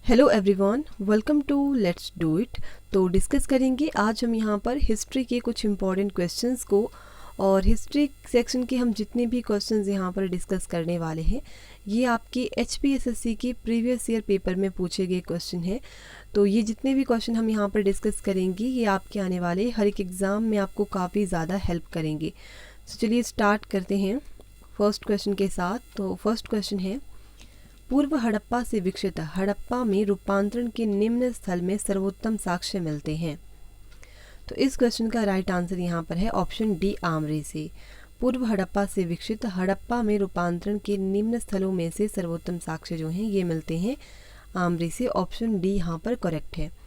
Hello everyone, welcome to let's do it. तो discuss करेंगे आज हम यहाँ पर हिस्ट्री के कुछ इम्पॉर्टेंट क्वेश्चंस को। और हिस्ट्री सेक्शन के हम जितने भी क्वेश्चंस यहाँ पर डिस्कस करने वाले हैं ये आपके HPSSC के प्रीवियस ईयर पेपर में पूछे गए क्वेश्चन हैं। तो ये जितने भी क्वेश्चन हम यहाँ पर डिस्कस करेंगे ये आपके आने वाले हर एक एग्ज़ाम में आपको काफ़ी ज़्यादा हेल्प करेंगे। तो चलिए स्टार्ट करते हैं फर्स्ट क्वेश्चन के साथ। तो फर्स्ट क्वेश्चन है, पूर्व हड़प्पा से विकसित हड़प्पा में रूपांतरण के निम्न स्थल में सर्वोत्तम साक्ष्य मिलते हैं। तो इस क्वेश्चन का राइट आंसर यहाँ पर है ऑप्शन डी, आमरे से। पूर्व हड़प्पा से विकसित हड़प्पा में रूपांतरण के निम्न स्थलों में से सर्वोत्तम साक्ष्य जो हैं ये मिलते हैं आमरे से। ऑप्शन डी यहाँ पर करेक्ट है।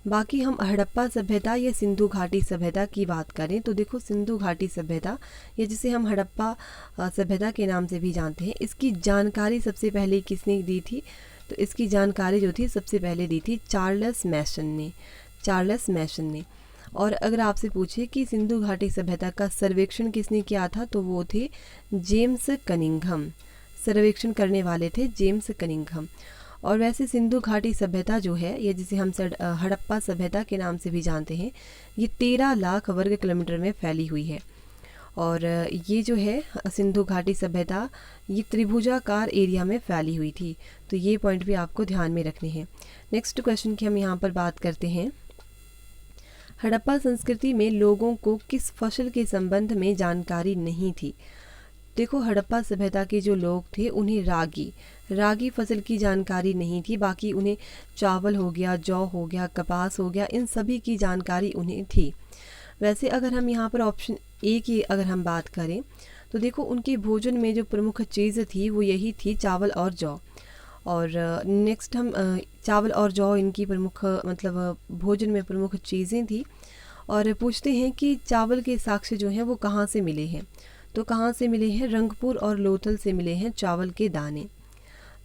बाकी हम हड़प्पा सभ्यता या सिंधु घाटी सभ्यता की बात करें तो देखो, सिंधु घाटी सभ्यता या जिसे हम हड़प्पा सभ्यता के नाम से भी जानते हैं, इसकी जानकारी सबसे पहले किसने दी थी? तो इसकी जानकारी जो थी सबसे पहले दी थी चार्ल्स मैसन ने। और अगर आपसे पूछे कि सिंधु घाटी सभ्यता का सर्वेक्षण किसने किया था तो वो थे जेम्स कनिंघम। सर्वेक्षण करने वाले थे जेम्स कनिंघम। और वैसे सिंधु घाटी सभ्यता जो है या जिसे हम हड़प्पा सभ्यता के नाम से भी जानते हैं, ये 13 लाख वर्ग किलोमीटर में फैली हुई है। और ये जो है सिंधु घाटी सभ्यता ये त्रिभुजाकार एरिया में फैली हुई थी। तो ये पॉइंट भी आपको ध्यान में रखने हैं। नेक्स्ट क्वेश्चन की हम यहाँ पर बात करते हैं, हड़प्पा संस्कृति में लोगों को किस फसल के संबंध में जानकारी नहीं थी? देखो, हड़प्पा सभ्यता के जो लोग थे उन्हें रागी फसल की जानकारी नहीं थी। बाकी उन्हें चावल हो गया, जौ हो गया, कपास हो गया, इन सभी की जानकारी उन्हें थी। वैसे अगर हम यहाँ पर ऑप्शन ए की अगर हम बात करें तो देखो, उनके भोजन में जो प्रमुख चीज़ थी वो यही थी चावल और जौ। और नेक्स्ट हम चावल और जौ इनकी प्रमुख भोजन में प्रमुख चीज़ें थी। और पूछते हैं कि चावल के साक्ष्य जो हैं वो कहाँ से मिले हैं? तो कहाँ से मिले हैं? रंगपुर और लोथल से मिले हैं चावल के दाने।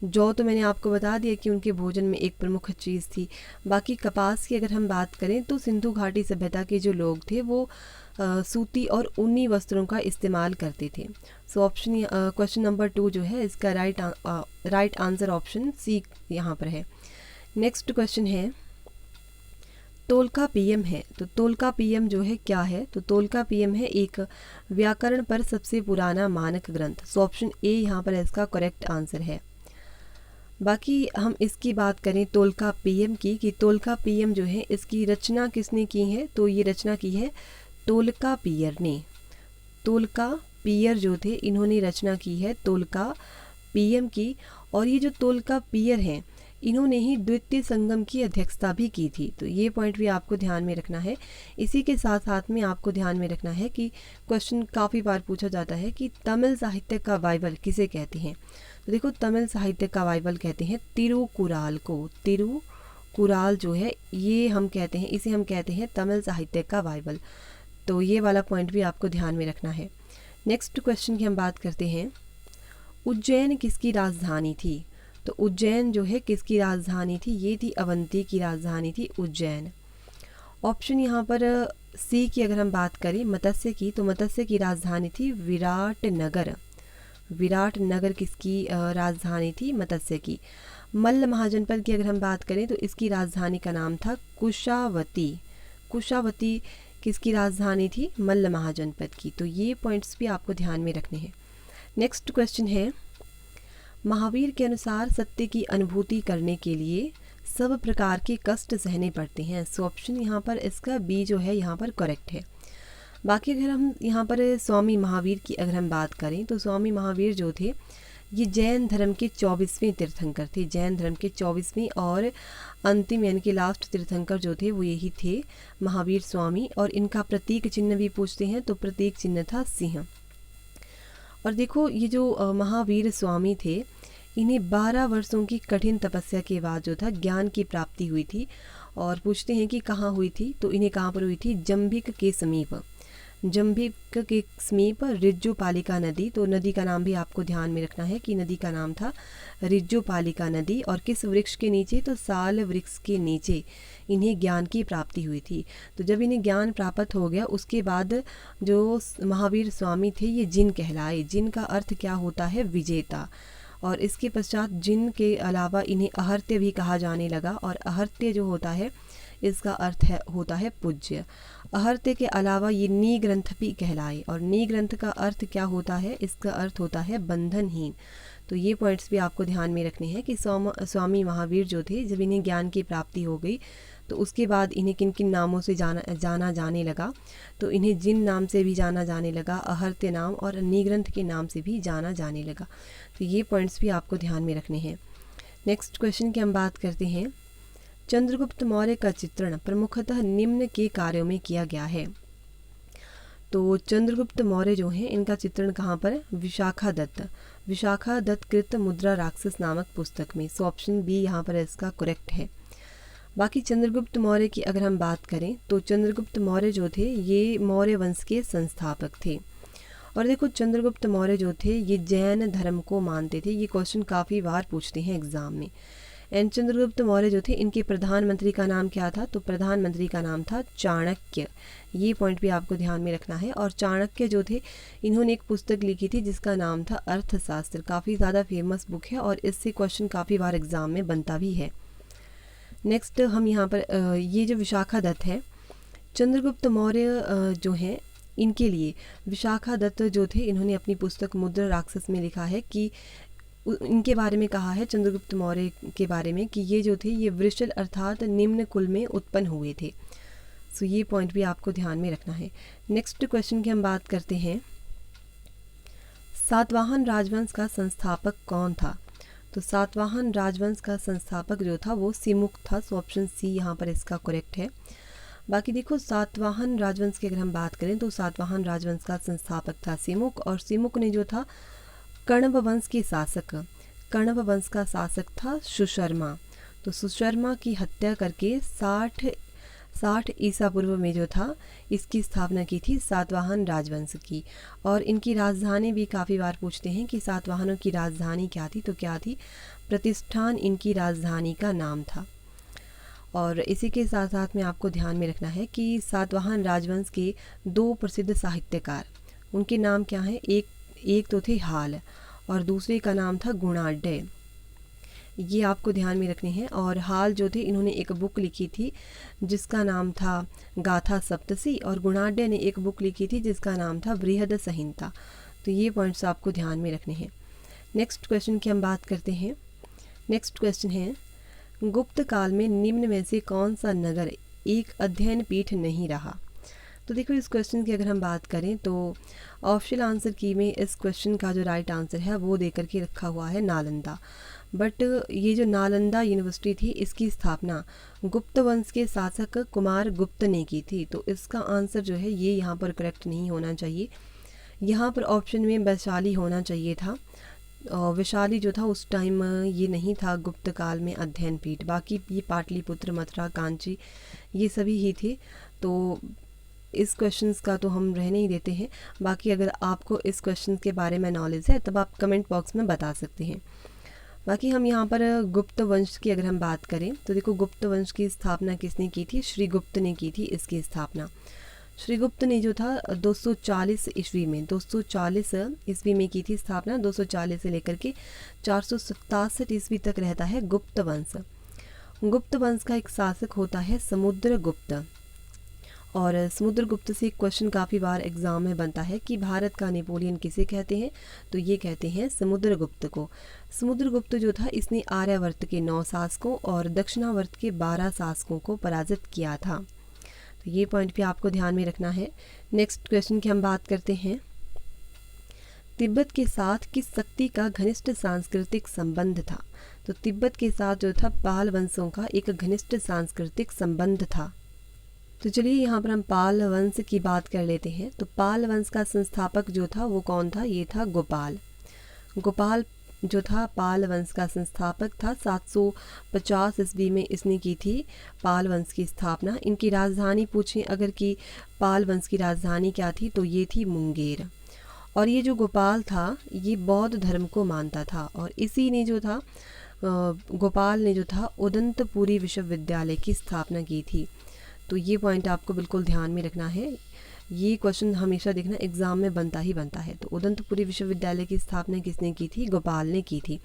जौ तो मैंने आपको बता दिया कि उनके भोजन में एक प्रमुख चीज़ थी। बाकी कपास की अगर हम बात करें तो सिंधु घाटी सभ्यता के जो लोग थे वो सूती और ऊनी वस्त्रों का इस्तेमाल करते थे। सो ऑप्शन क्वेश्चन नंबर 2 जो है इसका राइट आंसर ऑप्शन सी यहाँ पर है। नेक्स्ट क्वेश्चन है, तोलकापियम है। तो तोलकापियम जो है क्या है? तो तोलकापियम है एक व्याकरण पर सबसे पुराना मानक ग्रंथ। सो ऑप्शन ए यहाँ पर इसका करेक्ट आंसर है। बाकी हम इसकी बात करें तोलकापियम की कि तोलकापियम जो है इसकी रचना किसने की है? तो ये रचना की है तोलकापियर ने। तोलकापियर जो थे इन्होंने रचना की है तोलकापियम की। और ये जो तोलकापियर हैं इन्होंने ही द्वितीय संगम की अध्यक्षता भी की थी। तो ये पॉइंट भी आपको ध्यान में रखना है। इसी के साथ साथ में आपको ध्यान में रखना है कि क्वेश्चन काफ़ी बार पूछा जाता है कि तमिल साहित्य का बाइबल किसे कहते हैं? तो देखो, तमिल साहित्य का बाइबल कहते हैं तिरुकुराल को। तिरुकुराल जो है ये हम कहते हैं, इसे हम कहते हैं तमिल साहित्य का बाइबल। तो ये वाला पॉइंट भी आपको ध्यान में रखना है। नेक्स्ट क्वेश्चन की हम बात करते हैं, उज्जैन किसकी राजधानी थी? तो उज्जैन जो है किसकी राजधानी थी? ये थी अवंती की राजधानी थी उज्जैन। ऑप्शन यहाँ पर सी की अगर हम बात करें मत्स्य की, तो मत्स्य की राजधानी थी विराटनगर। विराटनगर किसकी राजधानी थी? मत्स्य की। मल्ल महाजनपद की अगर हम बात करें तो इसकी राजधानी का नाम था कुशावती। कुशावती किसकी राजधानी थी? मल्ल महाजनपद की। तो ये पॉइंट्स भी आपको ध्यान में रखने हैं। नेक्स्ट क्वेश्चन है, महावीर के अनुसार सत्य की अनुभूति करने के लिए सब प्रकार के कष्ट सहने पड़ते हैं। सो ऑप्शन यहाँ पर इसका बी जो है यहाँ पर करेक्ट है। बाकी अगर हम यहाँ पर स्वामी महावीर की अगर हम बात करें तो स्वामी महावीर जो थे ये जैन धर्म के 24वें तीर्थंकर थे। जैन धर्म के 24वें और अंतिम यानी कि लास्ट तीर्थंकर जो थे वो यही थे महावीर स्वामी। और इनका प्रतीक चिन्ह भी पूछते हैं तो प्रतीक चिन्ह था सिंह। और देखो, ये जो महावीर स्वामी थे इन्हें 12 वर्षों की कठिन तपस्या के बाद जो था ज्ञान की प्राप्ति हुई थी। और पूछते हैं कि कहाँ हुई थी? तो इन्हें कहाँ पर हुई थी? जंभिक के समीप। जंभिक के समीप रिज्जुपालिका नदी। तो नदी का नाम भी आपको ध्यान में रखना है कि नदी का नाम था रिज्जुपालिका नदी। और किस वृक्ष के नीचे? तो साल वृक्ष के नीचे इन्हें ज्ञान की प्राप्ति हुई थी। तो जब इन्हें ज्ञान प्राप्त हो गया उसके बाद जो महावीर स्वामी थे ये जिन कहलाए। जिन का अर्थ क्या होता है? विजेता। और इसके पश्चात जिन के अलावा इन्हें अहर्त्य भी कहा जाने लगा, और अहर्त्य जो होता है इसका अर्थ होता है पूज्य। अहर्त्य के अलावा ये नी ग्रंथ भी कहलाए, और नी ग्रंथ का अर्थ क्या होता है, इसका अर्थ होता है बंधनहीन। तो ये पॉइंट्स भी आपको ध्यान में रखने हैं कि स्वामी महावीर जो थे, जब इन्हें ज्ञान की प्राप्ति हो गई तो उसके बाद इन्हें किन किन नामों से जाना जाने लगा। तो इन्हें जिन नाम से भी जाना जाने लगा, अहर्त्य नाम और निग्रंथ के नाम से भी जाना जाने लगा। तो ये पॉइंट्स भी आपको ध्यान में रखने हैं। नेक्स्ट क्वेश्चन की हम बात करते हैं। चंद्रगुप्त मौर्य का चित्रण प्रमुखतः निम्न के कार्यों में किया गया है। तो चंद्रगुप्त मौर्य जो हैं इनका चित्रण कहाँ पर, विशाखा दत्त कृत मुद्रा राक्षस नामक पुस्तक में। सो ऑप्शन बी यहाँ पर इसका करेक्ट है। बाकी चंद्रगुप्त मौर्य की अगर हम बात करें तो चंद्रगुप्त मौर्य जो थे ये मौर्य वंश के संस्थापक थे। और देखो चंद्रगुप्त मौर्य जो थे ये जैन धर्म को मानते थे। ये क्वेश्चन काफ़ी बार पूछते हैं एग्ज़ाम में। एंड चंद्रगुप्त मौर्य जो थे इनके प्रधानमंत्री का नाम क्या था, तो प्रधानमंत्री का नाम था चाणक्य। ये पॉइंट भी आपको ध्यान में रखना है। और चाणक्य जो थे इन्होंने एक पुस्तक लिखी थी जिसका नाम था अर्थशास्त्र। काफ़ी ज़्यादा फेमस बुक है और इससे क्वेश्चन काफ़ी बार एग्ज़ाम में बनता भी है। नेक्स्ट हम यहाँ पर ये जो विशाखा दत्त है, चंद्रगुप्त मौर्य जो हैं इनके लिए विशाखा दत्त जो थे इन्होंने अपनी पुस्तक मुद्रा राक्षस में लिखा है कि इनके बारे में कहा है, चंद्रगुप्त मौर्य के बारे में, कि ये जो थे ये वृषल अर्थात निम्न कुल में उत्पन्न हुए थे। सो ये पॉइंट भी आपको ध्यान में रखना है। नेक्स्ट क्वेश्चन की हम बात करते हैं। सातवाहन राजवंश का संस्थापक कौन था। तो सातवाहन राजवंश का संस्थापक जो था वो सिमुक था। सो ऑप्शन सी यहाँ पर इसका करेक्ट है। बाकी देखो सातवाहन राजवंश की अगर हम बात करें तो सातवाहन राजवंश का संस्थापक था सिमुक, और सिमुक ने जो था कण्व वंश के शासक, कण्व वंश का शासक था सुशर्मा। तो सुशर्मा की हत्या करके 60 ईसा पूर्व में जो था इसकी स्थापना की थी सातवाहन राजवंश की। और इनकी राजधानी भी काफ़ी बार पूछते हैं कि सातवाहनों की राजधानी क्या थी, तो क्या थी, प्रतिष्ठान इनकी राजधानी का नाम था। और इसी के साथ साथ में आपको ध्यान में रखना है कि सातवाहन राजवंश के 2 प्रसिद्ध साहित्यकार, उनके नाम क्या हैं, एक तो थे हाल और दूसरे का नाम था गुणाढ्य। ये आपको ध्यान में रखने हैं। और हाल जो थे इन्होंने एक बुक लिखी थी जिसका नाम था गाथा सप्तसी, और गुणाढ्य ने एक बुक लिखी थी जिसका नाम था बृहद संहिता। तो ये पॉइंट्स आपको ध्यान में रखने हैं। नेक्स्ट क्वेश्चन की हम बात करते हैं। नेक्स्ट क्वेश्चन है, गुप्त काल में निम्न में से कौन सा नगर एक अध्ययन पीठ नहीं रहा। तो देखो इस क्वेश्चन की अगर हम बात करें तो ऑप्शनल आंसर की में इस क्वेश्चन का जो राइट आंसर है वो दे करके रखा हुआ है नालंदा। बट ये जो नालंदा यूनिवर्सिटी थी इसकी स्थापना गुप्त वंश के शासक कुमार गुप्त ने की थी। तो इसका आंसर जो है ये यहाँ पर करेक्ट नहीं होना चाहिए। यहाँ पर ऑप्शन में वैशाली होना चाहिए था, और वैशाली जो था उस टाइम ये नहीं था गुप्त काल में अध्ययन पीठ। बाकी ये पाटलिपुत्र, मथुरा, कांची ये सभी ही थे। तो इस क्वेश्चंस का तो हम रहने ही देते हैं। बाकी अगर आपको इस क्वेश्चन के बारे में नॉलेज है तब आप कमेंट बॉक्स में बता सकते हैं। बाकी हम यहाँ पर गुप्त वंश की अगर हम बात करें तो देखो गुप्त वंश की स्थापना किसने की थी, श्रीगुप्त ने की थी इसकी स्थापना। श्रीगुप्त ने जो था 240 ईस्वी में 240 ईस्वी में की थी स्थापना। 240 से लेकर के 467 ईस्वी तक रहता है गुप्त वंश। गुप्त वंश का एक शासक होता है समुद्रगुप्त। और समुद्रगुप्त से एक क्वेश्चन काफ़ी बार एग्जाम में बनता है कि भारत का नेपोलियन किसे कहते हैं, तो ये कहते हैं समुद्रगुप्त को। समुद्रगुप्त जो था इसने आर्यावर्त के 9 शासकों और दक्षिणावर्त के 12 शासकों को पराजित किया था। तो ये पॉइंट भी आपको ध्यान में रखना है। नेक्स्ट क्वेश्चन की हम बात करते हैं। तिब्बत के साथ किस शक्ति का घनिष्ठ सांस्कृतिक संबंध था। तो तिब्बत के साथ जो था पाल वंशों का एक घनिष्ठ सांस्कृतिक संबंध था। तो चलिए यहाँ पर हम पाल वंश की बात कर लेते हैं। तो पाल वंश का संस्थापक जो था वो कौन था, ये था गोपाल। गोपाल जो था पाल वंश का संस्थापक था। 750 ईस्वी में इसने की थी पाल वंश की स्थापना। इनकी राजधानी पूछें अगर कि पाल वंश की राजधानी क्या थी, तो ये थी मुंगेर। और ये जो गोपाल था ये बौद्ध धर्म को मानता था, और इसी ने जो था गोपाल ने जो था उदंतपुरी विश्वविद्यालय की स्थापना की थी। तो ये पॉइंट आपको बिल्कुल ध्यान में रखना है। ये क्वेश्चन हमेशा देखना एग्ज़ाम में बनता ही बनता है। तो उदंतपुरी विश्वविद्यालय की स्थापना किसने की थी? गोपाल ने की थी।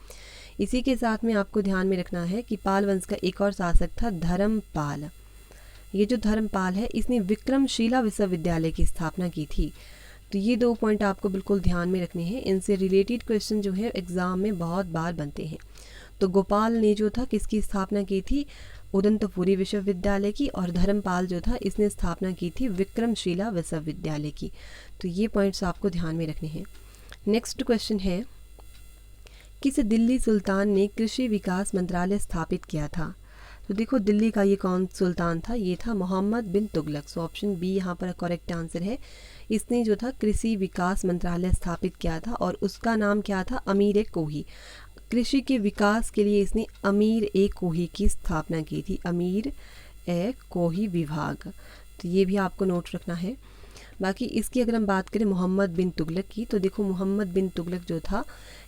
इसी के साथ में आपको ध्यान में रखना है कि पाल वंश का एक और शासक था धर्मपाल। ये जो धर्मपाल है इसने विक्रमशिला विश्वविद्यालय की स्थापना की थी। तो ये 2 पॉइंट आपको बिल्कुल ध्यान में रखने हैं। इनसे रिलेटेड क्वेश्चन जो है एग्ज़ाम में बहुत बार बनते हैं। तो गोपाल ने जो था किसकी स्थापना की थी? उदंतपुरी विश्वविद्यालय की। और धर्मपाल जो था इसने स्थापना की थी विक्रमशिला विश्वविद्यालय की। तो ये पॉइंट्स आपको ध्यान में रखने हैं। नेक्स्ट क्वेश्चन है, किस दिल्ली सुल्तान ने कृषि विकास मंत्रालय स्थापित किया था? तो देखो दिल्ली का ये कौन सुल्तान था? ये था मोहम्मद बिन तुगलक। सो ऑप्शन बी यहाँ पर करेक्ट आंसर है। इसने जो था कृषि विकास मंत्रालय स्थापित किया था और उसका नाम क्या था? अमीर ए कोही। कृषि के विकास के लिए इसने अमीर ए कोही की स्थापना की थी, अमीर ए कोही विभाग। तो ये भी आपको नोट रखना है। बाकी इसकी अगर हम बात करें मोहम्मद बिन तुगलक की, तो देखो मोहम्मद बिन तुगलक जो था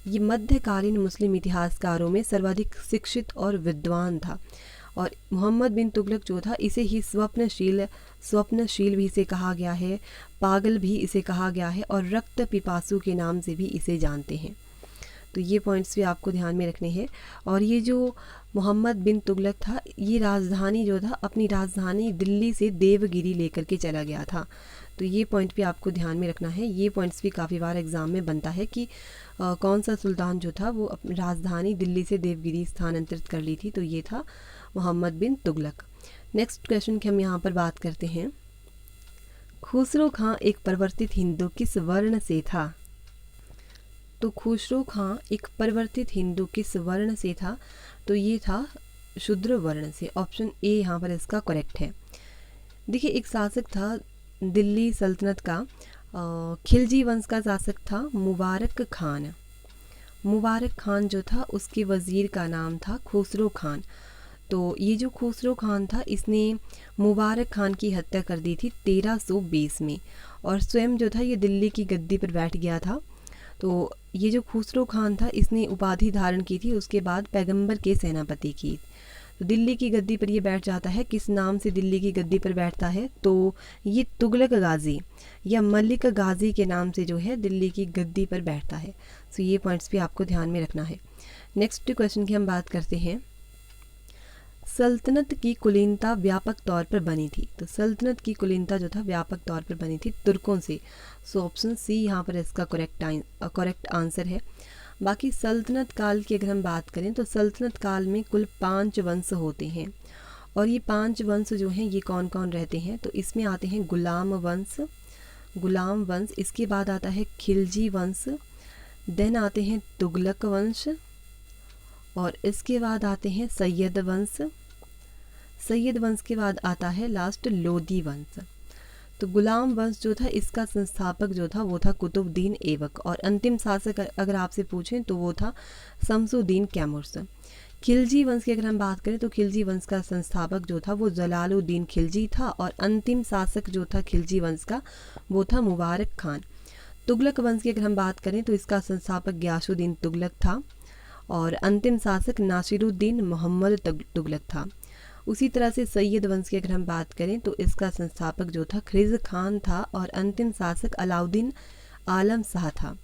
ये मध्यकालीन मुस्लिम इतिहासकारों में सर्वाधिक शिक्षित और विद्वान था। और मोहम्मद बिन तुगलक जो था इसे ही स्वप्नशील भी इसे कहा गया है, पागल भी इसे कहा गया है और रक्त पिपासु के नाम से भी इसे जानते हैं। तो ये पॉइंट्स भी आपको ध्यान में रखने हैं। और ये जो मोहम्मद बिन तुगलक था ये राजधानी जो था अपनी राजधानी दिल्ली से देवगिरी लेकर के चला गया था। तो ये पॉइंट भी आपको ध्यान में रखना है। ये पॉइंट्स भी काफ़ी बार एग्ज़ाम में बनता है कि कौन सा सुल्तान जो था वो अपनी राजधानी दिल्ली से देवगिरी स्थानांतरित कर ली थी। तो ये था मोहम्मद बिन तुगलक। नेक्स्ट क्वेश्चन की हम यहाँ पर बात करते हैं, खुसरो खां एक परिवर्तित हिंदू किस वर्ण से था? तो खुसरो खां एक परिवर्तित हिंदू किस वर्ण से था? तो ये था शूद्र वर्ण से। ऑप्शन ए यहाँ पर इसका करेक्ट है। देखिए एक शासक था दिल्ली सल्तनत का, खिलजी वंश का शासक था मुबारक खान। मुबारक खान जो था उसके वज़ीर का नाम था खुसरो खान। तो ये जो खुसरो खान था इसने मुबारक खान की हत्या कर दी थी 1320 में और स्वयं जो था ये दिल्ली की गद्दी पर बैठ गया था। तो ये जो खुसरो खान था इसने उपाधि धारण की थी उसके बाद पैगंबर के सेनापति की। तो दिल्ली की गद्दी पर ये बैठ जाता है, किस नाम से दिल्ली की गद्दी पर बैठता है? तो ये तुगलक गाजी या मलिक गाजी के नाम से जो है दिल्ली की गद्दी पर बैठता है। सो ये पॉइंट्स भी आपको ध्यान में रखना है। नेक्स्ट क्वेश्चन की हम बात करते हैं, सल्तनत की कुलीनता व्यापक तौर पर बनी थी। तो सल्तनत की कुलीनता जो था व्यापक तौर पर बनी थी तुर्कों से। सो ऑप्शन सी यहाँ पर इसका करेक्ट आंसर है। बाकी सल्तनत काल की अगर हम बात करें तो सल्तनत काल में कुल 5 वंश होते हैं और ये 5 वंश जो हैं ये कौन कौन रहते हैं? तो इसमें आते हैं गुलाम वंश, इसके बाद आता है खिलजी वंश, देन आते हैं तुगलक वंश और इसके बाद आते हैं सैयद वंश के बाद आता है लास्ट लोदी वंश। तो गुलाम वंश जो था इसका संस्थापक जो था वो था कुतुबुद्दीन ऐबक और अंतिम शासक अगर आपसे पूछें तो वो था शमसुद्दीन कैमुर्स। खिलजी वंश की अगर हम बात करें तो खिलजी वंश का संस्थापक जो था वो जलालुद्दीन खिलजी था और अंतिम शासक जो था खिलजी वंश का वो था मुबारक खान। तुगलक वंश की अगर हम बात करें तो इसका संस्थापक गियासुद्दीन तुगलक था और अंतिम शासक नासिरुद्दीन मोहम्मद तुगलक था। उसी तरह से सैयद वंश की अगर हम बात करें तो इसका संस्थापक जो था खिज़्र खान था और अंतिम शासक अलाउद्दीन आलम शाह था।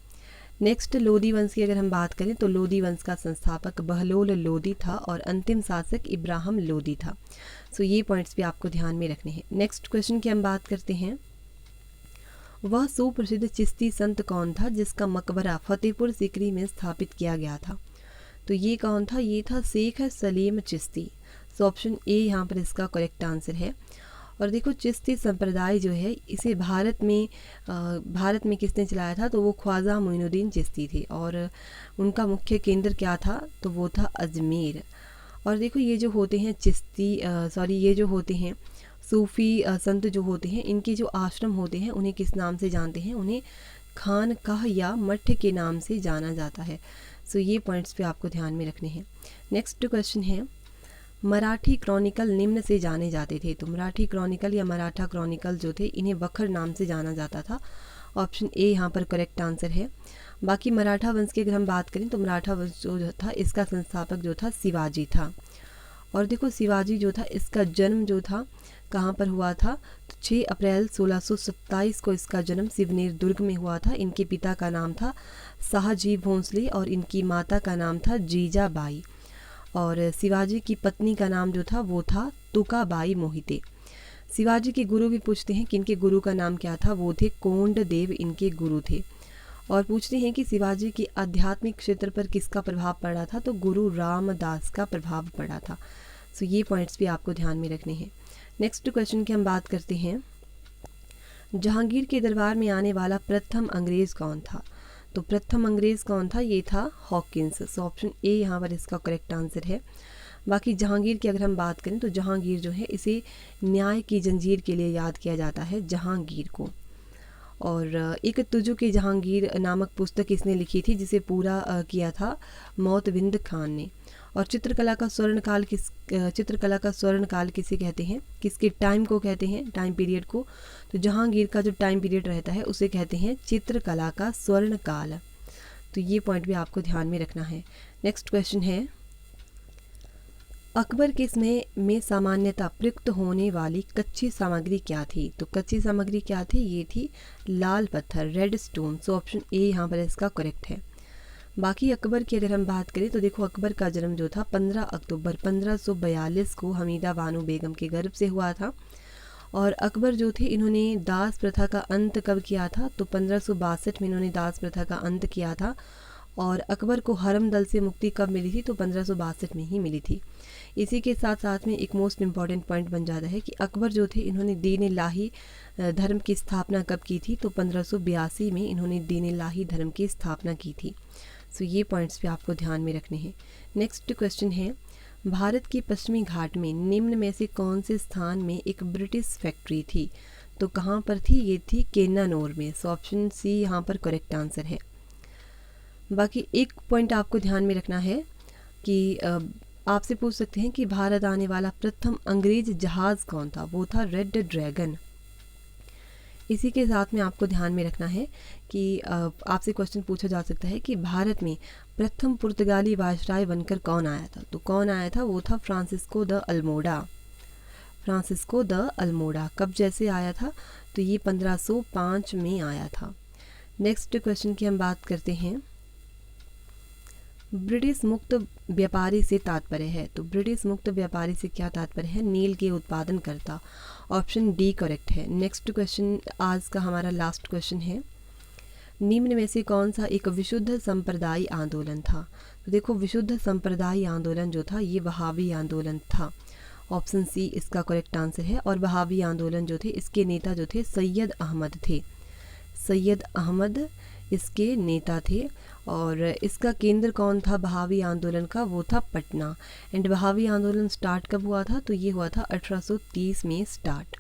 नेक्स्ट लोदी वंश की अगर हम बात करें तो लोदी वंश का संस्थापक बहलोल लोदी था और अंतिम शासक इब्राहिम लोदी था। सो ये पॉइंट्स भी आपको ध्यान में रखने हैं। नेक्स्ट क्वेश्चन की हम बात करते हैं, वह सुप्रसिद्ध चिश्ती संत कौन था जिसका मकबरा फतेहपुर सीकरी में स्थापित किया गया था? तो ये कौन था? ये था Sheikh Salim Chishti. So option A यहाँ पर इसका करेक्ट आंसर है। और देखो चिश्ती संप्रदाय जो है इसे भारत में किसने चलाया था? तो वो ख्वाजा मोइनुद्दीन चिश्ती थे और उनका मुख्य केंद्र क्या था? तो वो था अजमेर। और देखो ये जो होते हैं ये जो होते हैं सूफ़ी संत जो होते हैं इनके जो आश्रम होते हैं उन्हें किस नाम से जानते हैं? उन्हें खानकाह या मठ के नाम से जाना जाता है। सो ये पॉइंट्स भी आपको ध्यान में रखने हैं। नेक्स्ट क्वेश्चन है, मराठी क्रॉनिकल निम्न से जाने जाते थे। तो मराठी क्रॉनिकल या मराठा क्रॉनिकल जो थे इन्हें बखर नाम से जाना जाता था। ऑप्शन ए यहाँ पर करेक्ट आंसर है। बाकी मराठा वंश की अगर हम बात करें तो मराठा वंश जो था इसका संस्थापक जो था शिवाजी था। और देखो शिवाजी जो था इसका जन्म जो था कहाँ पर हुआ था? तो 6 अप्रैल 1627 को इसका जन्म सिवनेर दुर्ग में हुआ था। इनके पिता का नाम था शाहजी भोंसले और इनकी माता का नाम था जीजाबाई। और शिवाजी की पत्नी का नाम जो था वो था तुकाबाई मोहिते। शिवाजी के गुरु भी पूछते हैं कि इनके गुरु का नाम क्या था? वो थे कोंडदेव इनके गुरु थे। और पूछते हैं कि शिवाजी के आध्यात्मिक क्षेत्र पर किसका प्रभाव पड़ा था? तो गुरु रामदास का प्रभाव पड़ा था। सो ये पॉइंट्स भी आपको ध्यान में रखने हैं। नेक्स्ट क्वेश्चन की हम बात करते हैं, जहांगीर के दरबार में आने वाला प्रथम अंग्रेज कौन था? तो प्रथम अंग्रेज कौन था? ये था हॉकिंस। सो ऑप्शन ए यहाँ पर इसका करेक्ट आंसर है। बाकी जहांगीर की अगर हम बात करें तो जहांगीर जो है इसे न्याय की जंजीर के लिए याद किया जाता है, जहांगीर को। और एक तुजु की जहांगीर नामक पुस्तक इसने लिखी थी जिसे पूरा किया था मौतविंद खान ने। और चित्रकला का स्वर्णकाल किसे कहते हैं? किसके टाइम को कहते हैं? टाइम पीरियड को। तो जहांगीर का जो टाइम पीरियड रहता है उसे कहते हैं चित्रकला का स्वर्णकाल। तो ये पॉइंट भी आपको ध्यान में रखना है। नेक्स्ट क्वेश्चन है, अकबर के समय में सामान्यतः प्रयुक्त होने वाली कच्ची सामग्री क्या थी? तो कच्ची सामग्री क्या थी? ये थी लाल पत्थर, red stone. So option A यहाँ पर इसका करेक्ट है। बाकी अकबर की अगर हम बात करें तो देखो अकबर का जन्म जो था 15 अक्टूबर 1542 को हमीदा बानो बेगम के गर्भ से हुआ था। और अकबर जो थे इन्होंने दास प्रथा का अंत कब किया था? तो 1562 में इन्होंने दास प्रथा का अंत किया था। और अकबर को हरम दल से मुक्ति कब मिली थी? तो 1562 में ही मिली थी। इसी के साथ साथ में एक मोस्ट इम्पॉर्टेंट पॉइंट बन जाता है कि अकबर जो थे इन्होंने दीन इलाही धर्म की स्थापना कब की थी? तो 1582 में इन्होंने दीन इलाही धर्म की स्थापना की थी। सो ये पॉइंट्स भी आपको ध्यान में रखने हैं। नेक्स्ट क्वेश्चन है, भारत के पश्चिमी घाट में निम्न में से कौन से स्थान में एक ब्रिटिश फैक्ट्री थी? तो कहाँ पर थी? ये थी केन्नानौर में। सो ऑप्शन सी यहाँ पर करेक्ट आंसर है। बाकी एक पॉइंट आपको ध्यान में रखना है कि आपसे पूछ सकते हैं कि भारत आने वाला प्रथम अंग्रेज जहाज़ कौन था? वो था रेड ड्रैगन। इसी के साथ में आपको ध्यान में रखना है कि आपसे क्वेश्चन पूछा जा सकता है कि भारत में प्रथम पुर्तगाली वायसराय बनकर कौन आया था? तो कौन आया था? वो था Francisco de Almora. Francisco de Almora कब जैसे आया था? तो ये 1505 में आया था। नेक्स्ट क्वेश्चन की हम बात करते हैं, ब्रिटिश मुक्त व्यापारी से तात्पर्य है। तो ब्रिटिश मुक्त व्यापारी से क्या तात्पर्य है? नील के उत्पादन करता। ऑप्शन डी करेक्ट है। नेक्स्ट क्वेश्चन आज का हमारा लास्ट क्वेश्चन है, निम्न में से कौन सा एक विशुद्ध संप्रदायी आंदोलन था? तो देखो विशुद्ध संप्रदायी आंदोलन जो था ये वहाबी आंदोलन था। ऑप्शन सी इसका करेक्ट आंसर है। और वहाबी आंदोलन जो थे इसके नेता जो थे सैयद अहमद थे। सैयद अहमद इसके नेता थे। और इसका केंद्र कौन था बहावी आंदोलन का? वो था पटना। एंड बहावी आंदोलन स्टार्ट कब हुआ था? तो ये हुआ था 1830 में स्टार्ट।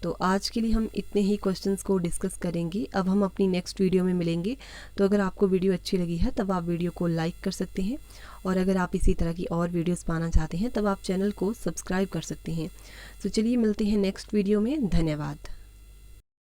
तो आज के लिए हम इतने ही क्वेश्चंस को डिस्कस करेंगे। अब हम अपनी नेक्स्ट वीडियो में मिलेंगे। तो अगर आपको वीडियो अच्छी लगी है तब आप वीडियो को लाइक कर सकते हैं। और अगर आप इसी तरह की और वीडियोस पाना चाहते हैं तब आप चैनल को सब्सक्राइब कर सकते हैं। तो चलिए मिलते हैं नेक्स्ट वीडियो में। धन्यवाद।